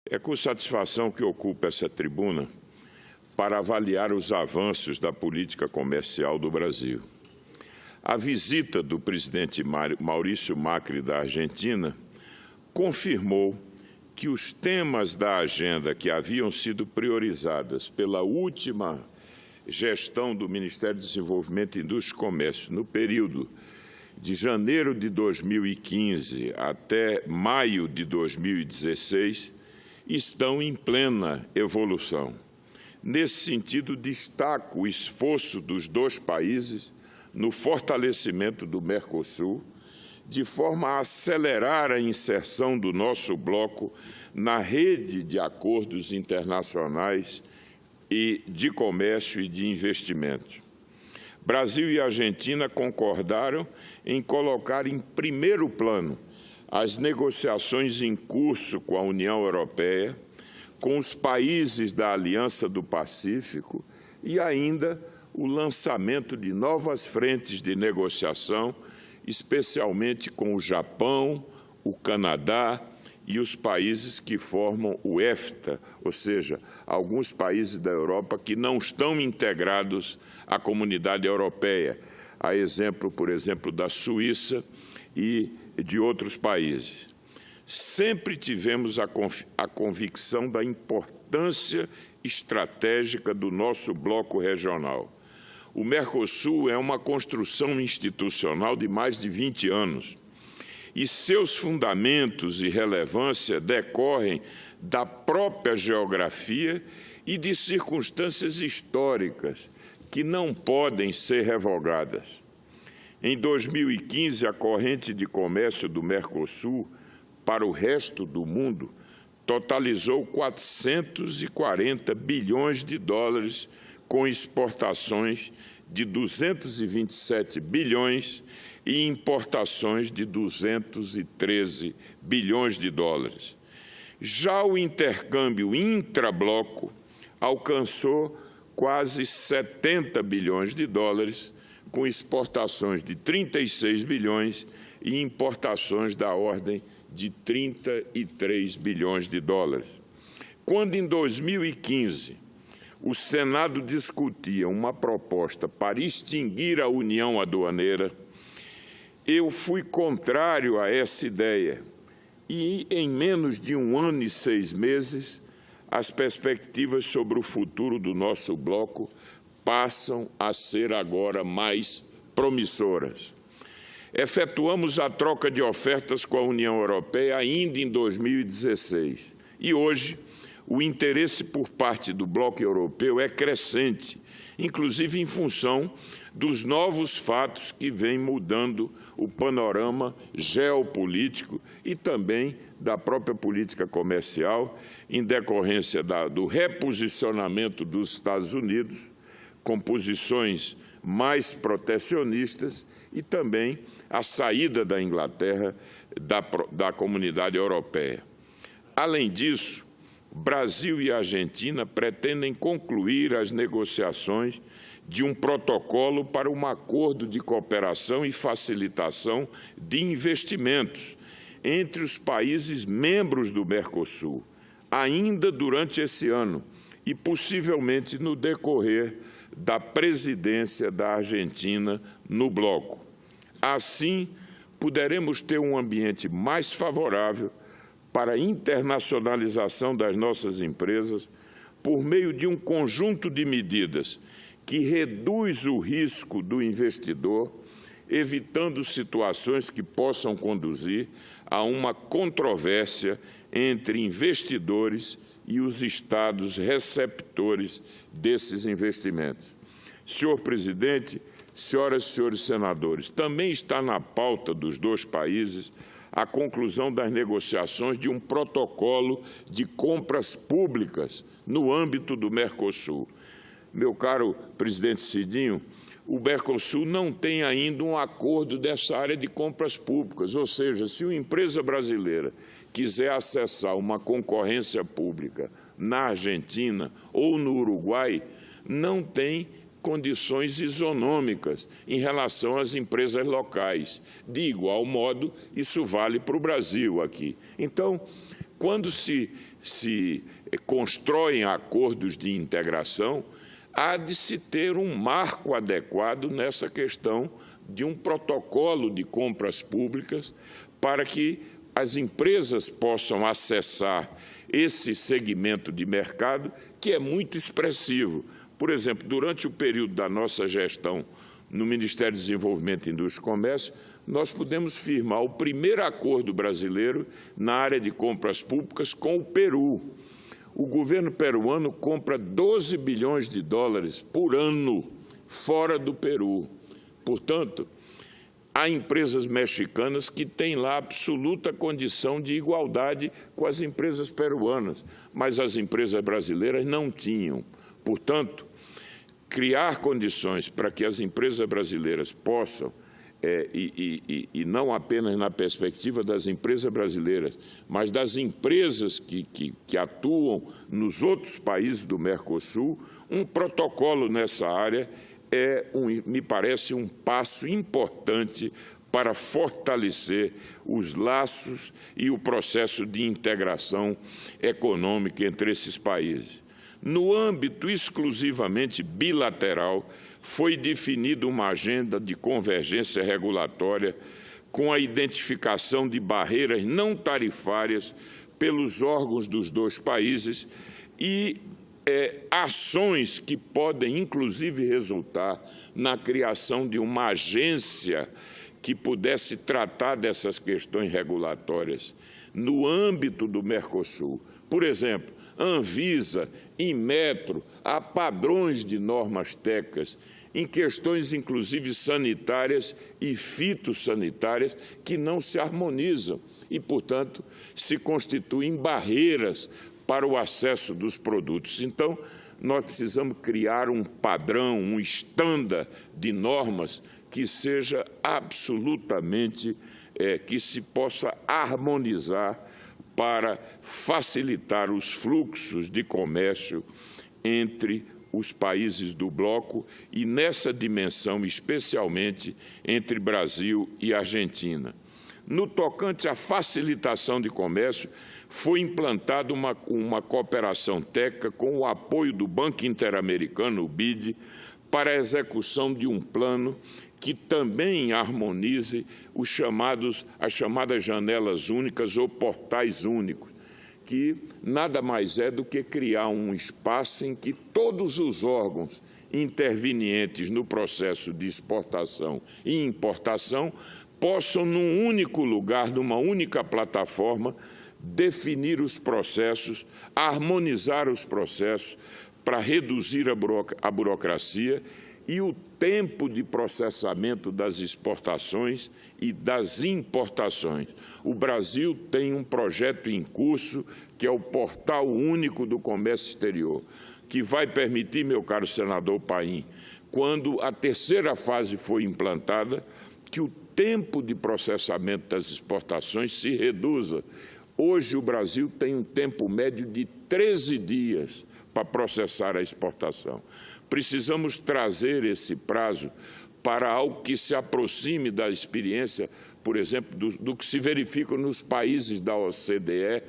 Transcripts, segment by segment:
É com satisfação que ocupo essa tribuna para avaliar os avanços da política comercial do Brasil. A visita do presidente Maurício Macri da Argentina confirmou que os temas da agenda que haviam sido priorizadas pela última gestão do Ministério do Desenvolvimento, Indústria e Comércio no período de janeiro de 2015 até maio de 2016 estão em plena evolução. Nesse sentido, destaco o esforço dos dois países no fortalecimento do Mercosul, de forma a acelerar a inserção do nosso bloco na rede de acordos internacionais e de comércio e de investimento. Brasil e Argentina concordaram em colocar em primeiro plano as negociações em curso com a União Europeia, com os países da Aliança do Pacífico e ainda o lançamento de novas frentes de negociação, especialmente com o Japão, o Canadá e os países que formam o EFTA, ou seja, alguns países da Europa que não estão integrados à comunidade europeia, a exemplo, por exemplo, da Suíça e de outros países. Sempre tivemos a convicção da importância estratégica do nosso bloco regional. O Mercosul é uma construção institucional de mais de 20 anos e seus fundamentos e relevância decorrem da própria geografia e de circunstâncias históricas que não podem ser revogadas. Em 2015, a corrente de comércio do Mercosul para o resto do mundo totalizou 440 bilhões de dólares, com exportações de 227 bilhões e importações de 213 bilhões de dólares. Já o intercâmbio intrabloco alcançou quase 70 bilhões de dólares, com exportações de 36 bilhões e importações da ordem de 33 bilhões de dólares. Quando, em 2015, o Senado discutia uma proposta para extinguir a União Aduaneira, eu fui contrário a essa ideia e, em menos de 1 ano e 6 meses, as perspectivas sobre o futuro do nosso bloco passam a ser agora mais promissoras. Efetuamos a troca de ofertas com a União Europeia ainda em 2016 e hoje o interesse por parte do bloco europeu é crescente, inclusive em função dos novos fatos que vêm mudando o panorama geopolítico e também da própria política comercial, em decorrência do reposicionamento dos Estados Unidos, com posições mais protecionistas e também a saída da Inglaterra da comunidade europeia. Além disso, Brasil e Argentina pretendem concluir as negociações de um protocolo para um acordo de cooperação e facilitação de investimentos entre os países membros do Mercosul, ainda durante esse ano e possivelmente no decorrer da presidência da Argentina no bloco. Assim, poderemos ter um ambiente mais favorável para a internacionalização das nossas empresas por meio de um conjunto de medidas que reduz o risco do investidor, evitando situações que possam conduzir a uma controvérsia entre investidores e os estados receptores desses investimentos. Senhor presidente, senhoras e senhores senadores, também está na pauta dos dois países a conclusão das negociações de um protocolo de compras públicas no âmbito do Mercosul. Meu caro presidente Cidinho, o Mercosul não tem ainda um acordo dessa área de compras públicas, ou seja, se uma empresa brasileira quiser acessar uma concorrência pública na Argentina ou no Uruguai, não tem condições isonômicas em relação às empresas locais. De igual modo, isso vale para o Brasil aqui. Então, quando se constroem acordos de integração, há de se ter um marco adequado nessa questão de um protocolo de compras públicas para que as empresas possam acessar esse segmento de mercado que é muito expressivo. Por exemplo, durante o período da nossa gestão no Ministério do Desenvolvimento, Indústria e Comércio, nós pudemos firmar o primeiro acordo brasileiro na área de compras públicas com o Peru. O governo peruano compra 12 bilhões de dólares por ano fora do Peru. Portanto, há empresas mexicanas que têm lá absoluta condição de igualdade com as empresas peruanas, mas as empresas brasileiras não tinham. Portanto, criar condições para que as empresas brasileiras possam, e não apenas na perspectiva das empresas brasileiras, mas das empresas que atuam nos outros países do Mercosul, um protocolo nessa área me parece um passo importante para fortalecer os laços e o processo de integração econômica entre esses países. No âmbito exclusivamente bilateral, foi definida uma agenda de convergência regulatória com a identificação de barreiras não tarifárias pelos órgãos dos dois países e ações que podem, inclusive, resultar na criação de uma agência que pudesse tratar dessas questões regulatórias no âmbito do Mercosul. Por exemplo, Anvisa, Inmetro, há padrões de normas técnicas em questões, inclusive, sanitárias e fitossanitárias que não se harmonizam e, portanto, se constituem barreiras para o acesso dos produtos. Então, nós precisamos criar um padrão, um estándar de normas que seja absolutamente, que se possa harmonizar para facilitar os fluxos de comércio entre os países do bloco e, nessa dimensão, especialmente entre Brasil e Argentina. No tocante à facilitação de comércio, foi implantada uma cooperação técnica com o apoio do Banco Interamericano, o BID, para a execução de um plano que também harmonize as chamadas janelas únicas ou portais únicos, que nada mais é do que criar um espaço em que todos os órgãos intervenientes no processo de exportação e importação possam, num único lugar, numa única plataforma, definir os processos, harmonizar os processos para reduzir a burocracia e o tempo de processamento das exportações e das importações. O Brasil tem um projeto em curso, que é o Portal Único do Comércio Exterior, que vai permitir, meu caro senador Paim, quando a terceira fase for implantada, que o tempo de processamento das exportações se reduza. Hoje o Brasil tem um tempo médio de 13 dias para processar a exportação. Precisamos trazer esse prazo para algo que se aproxime da experiência, por exemplo, do que se verifica nos países da OCDE,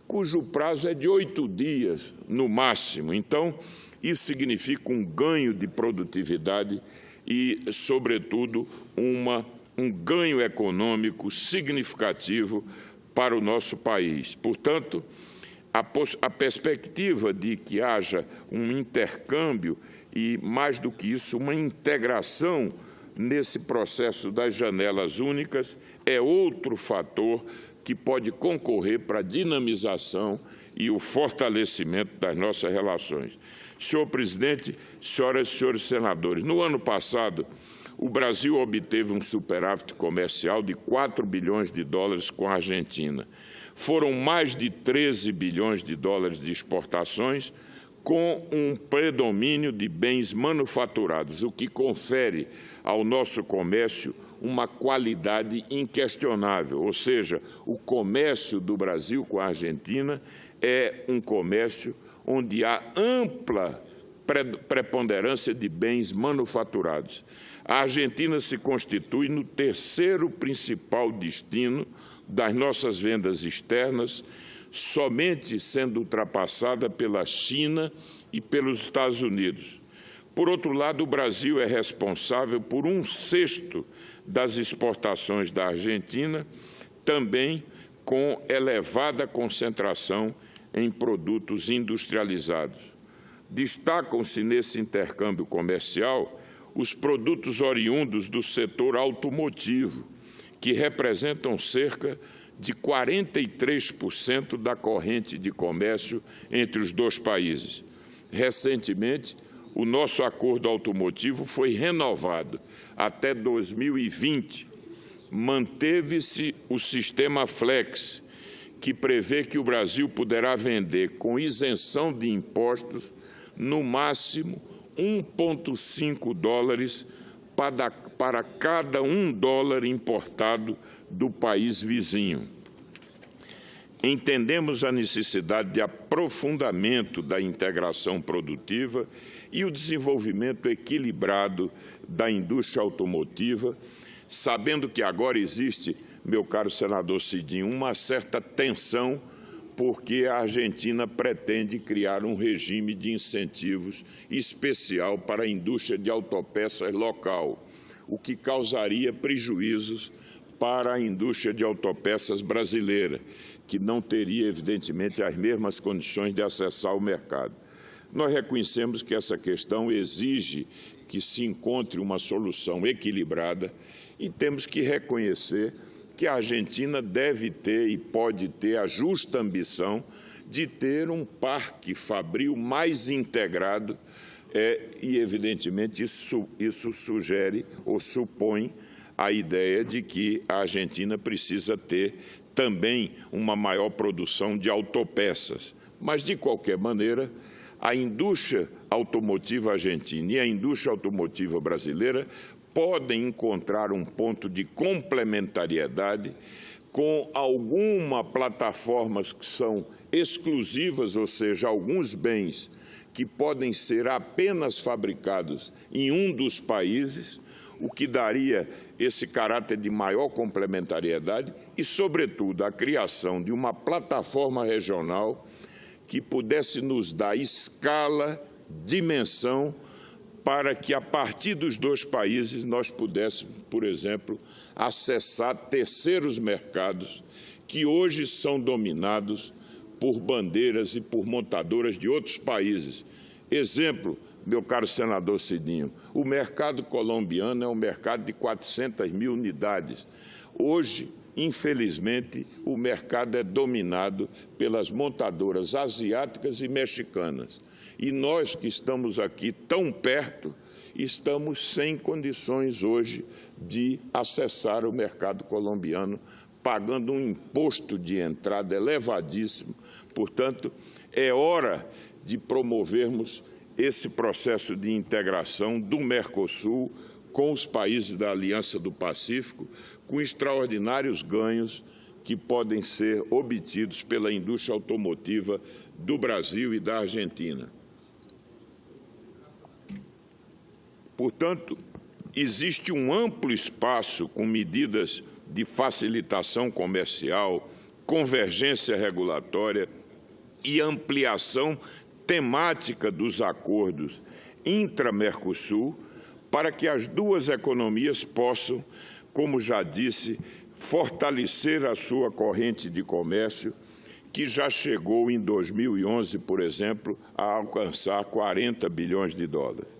cujo prazo é de 8 dias, no máximo. Então, isso significa um ganho de produtividade e, sobretudo, um ganho econômico significativo para o nosso país. Portanto, a perspectiva de que haja um intercâmbio e, mais do que isso, uma integração nesse processo das janelas únicas é outro fator que pode concorrer para a dinamização e o fortalecimento das nossas relações. Senhor presidente, senhoras e senhores senadores, no ano passado, o Brasil obteve um superávit comercial de 4 bilhões de dólares com a Argentina. Foram mais de 13 bilhões de dólares de exportações, com um predomínio de bens manufaturados, o que confere ao nosso comércio uma qualidade inquestionável. Ou seja, o comércio do Brasil com a Argentina é um comércio onde há ampla preponderância de bens manufaturados. A Argentina se constitui no terceiro principal destino das nossas vendas externas, somente sendo ultrapassada pela China e pelos Estados Unidos. Por outro lado, o Brasil é responsável por 1/6 das exportações da Argentina, também com elevada concentração em produtos industrializados. Destacam-se nesse intercâmbio comercial os produtos oriundos do setor automotivo, que representam cerca de 43% da corrente de comércio entre os dois países. Recentemente, o nosso acordo automotivo foi renovado até 2020. Manteve-se o sistema Flex, que prevê que o Brasil poderá vender com isenção de impostos no máximo $1,5 para cada $1 importado do país vizinho. Entendemos a necessidade de aprofundamento da integração produtiva e o desenvolvimento equilibrado da indústria automotiva, sabendo que agora existe, meu caro senador Cidinho, uma certa tensão, porque a Argentina pretende criar um regime de incentivos especial para a indústria de autopeças local, o que causaria prejuízos para a indústria de autopeças brasileira, que não teria, evidentemente, as mesmas condições de acessar o mercado. Nós reconhecemos que essa questão exige que se encontre uma solução equilibrada e temos que reconhecer que a Argentina deve ter e pode ter a justa ambição de ter um parque fabril mais integrado e, evidentemente, isso sugere ou supõe a ideia de que a Argentina precisa ter também uma maior produção de autopeças. Mas, de qualquer maneira, a indústria automotiva argentina e a indústria automotiva brasileira podem encontrar um ponto de complementariedade com algumas plataformas que são exclusivas, ou seja, alguns bens que podem ser apenas fabricados em um dos países, o que daria esse caráter de maior complementariedade e, sobretudo, a criação de uma plataforma regional que pudesse nos dar escala, dimensão, para que, a partir dos dois países, nós pudéssemos, por exemplo, acessar terceiros mercados que hoje são dominados por bandeiras e por montadoras de outros países. Exemplo, meu caro senador Cidinho, o mercado colombiano é um mercado de 400 mil unidades. Hoje, infelizmente, o mercado é dominado pelas montadoras asiáticas e mexicanas. E nós que estamos aqui tão perto, estamos sem condições hoje de acessar o mercado colombiano, pagando um imposto de entrada elevadíssimo. Portanto, é hora de promovermos esse processo de integração do Mercosul com os países da Aliança do Pacífico, com extraordinários ganhos que podem ser obtidos pela indústria automotiva do Brasil e da Argentina. Portanto, existe um amplo espaço com medidas de facilitação comercial, convergência regulatória e ampliação temática dos acordos intra-Mercosul para que as duas economias possam, como já disse, fortalecer a sua corrente de comércio, que já chegou em 2011, por exemplo, a alcançar 40 bilhões de dólares.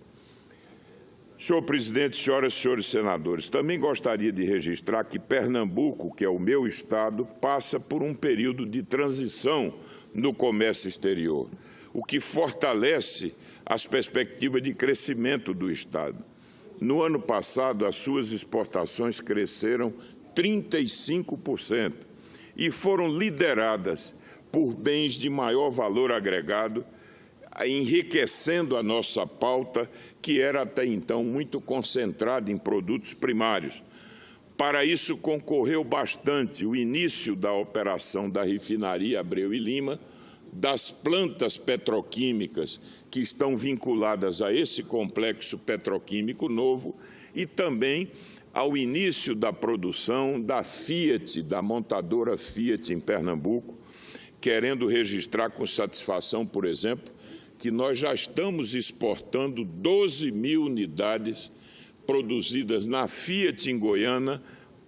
Senhor presidente, senhoras e senhores senadores, também gostaria de registrar que Pernambuco, que é o meu estado, passa por um período de transição no comércio exterior, o que fortalece as perspectivas de crescimento do estado. No ano passado, as suas exportações cresceram 35% e foram lideradas por bens de maior valor agregado, enriquecendo a nossa pauta, que era até então muito concentrada em produtos primários. Para isso, concorreu bastante o início da operação da refinaria Abreu e Lima, das plantas petroquímicas que estão vinculadas a esse complexo petroquímico novo e também ao início da produção da Fiat, da montadora Fiat em Pernambuco, querendo registrar com satisfação, por exemplo, que nós já estamos exportando 12 mil unidades produzidas na Fiat em Goiânia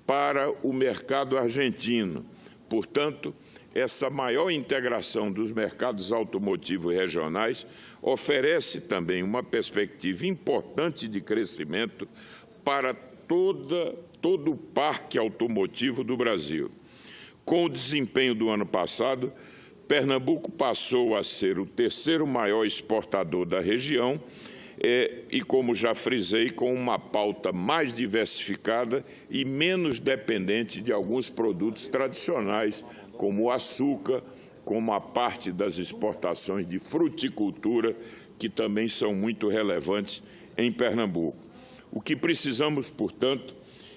para o mercado argentino. Portanto, essa maior integração dos mercados automotivos regionais oferece também uma perspectiva importante de crescimento para todo o parque automotivo do Brasil. Com o desempenho do ano passado, Pernambuco passou a ser o terceiro maior exportador da região e, como já frisei, com uma pauta mais diversificada e menos dependente de alguns produtos tradicionais, como o açúcar, como a parte das exportações de fruticultura, que também são muito relevantes em Pernambuco. O que precisamos, portanto,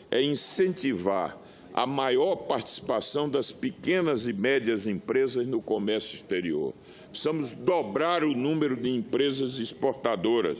é incentivar a maior participação das pequenas e médias empresas no comércio exterior. Precisamos dobrar o número de empresas exportadoras,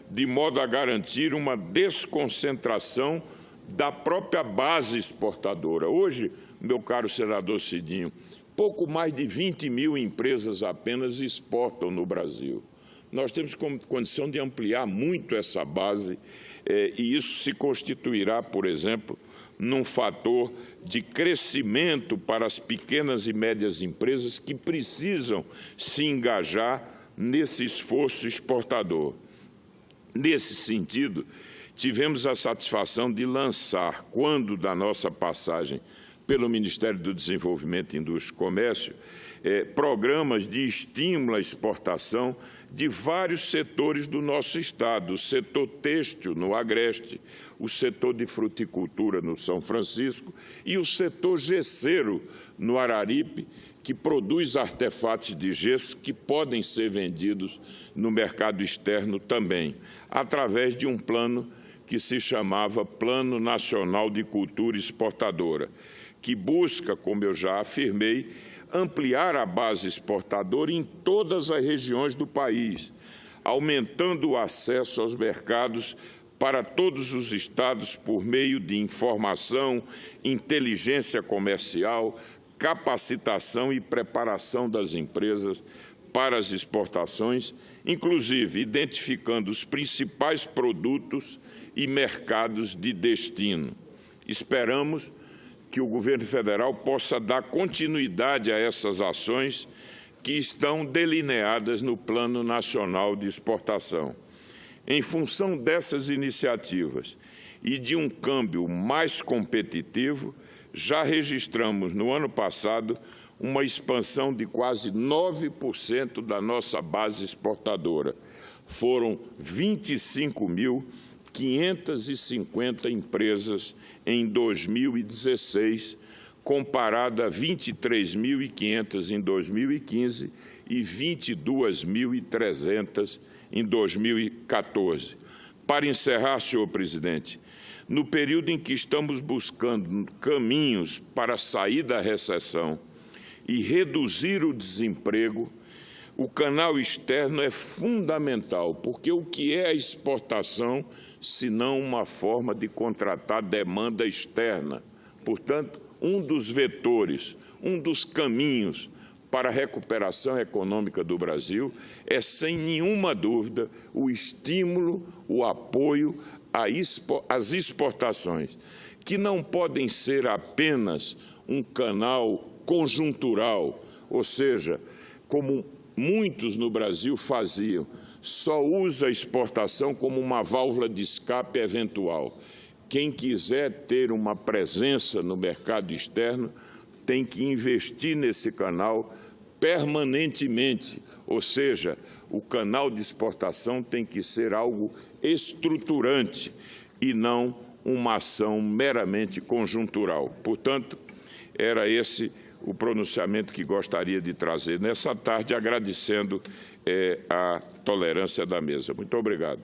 de modo a garantir uma desconcentração da própria base exportadora. Hoje, meu caro senador Cidinho, pouco mais de 20 mil empresas apenas exportam no Brasil. Nós temos condição de ampliar muito essa base e isso se constituirá, por exemplo, num fator de crescimento para as pequenas e médias empresas que precisam se engajar nesse esforço exportador. Nesse sentido, tivemos a satisfação de lançar, quando da nossa passagem pelo Ministério do Desenvolvimento, Indústria e Comércio, programas de estímulo à exportação de vários setores do nosso Estado, o setor têxtil no Agreste, o setor de fruticultura no São Francisco e o setor gesseiro no Araripe, que produz artefatos de gesso que podem ser vendidos no mercado externo também, através de um plano que se chamava Plano Nacional de Cultura Exportadora, que busca, como eu já afirmei, ampliar a base exportadora em todas as regiões do país, aumentando o acesso aos mercados para todos os estados por meio de informação, inteligência comercial, capacitação e preparação das empresas para as exportações, inclusive identificando os principais produtos e mercados de destino. Esperamos que o governo federal possa dar continuidade a essas ações que estão delineadas no Plano Nacional de Exportação. Em função dessas iniciativas e de um câmbio mais competitivo, já registramos no ano passado uma expansão de quase 9% da nossa base exportadora. Foram 25.550 empresas em 2016, comparada a 23.500 em 2015 e 22.300 em 2014. Para encerrar, senhor presidente, no período em que estamos buscando caminhos para sair da recessão e reduzir o desemprego, o canal externo é fundamental, porque o que é a exportação, senão uma forma de contratar demanda externa? Portanto, um dos vetores, um dos caminhos para a recuperação econômica do Brasil é, sem nenhuma dúvida, o estímulo, o apoio às exportações, que não podem ser apenas um canal conjuntural, ou seja, como muitos no Brasil faziam, só usa a exportação como uma válvula de escape eventual. Quem quiser ter uma presença no mercado externo tem que investir nesse canal permanentemente, ou seja, o canal de exportação tem que ser algo estruturante e não uma ação meramente conjuntural. Portanto, era esse o pronunciamento que gostaria de trazer nessa tarde, agradecendo a tolerância da mesa. Muito obrigado.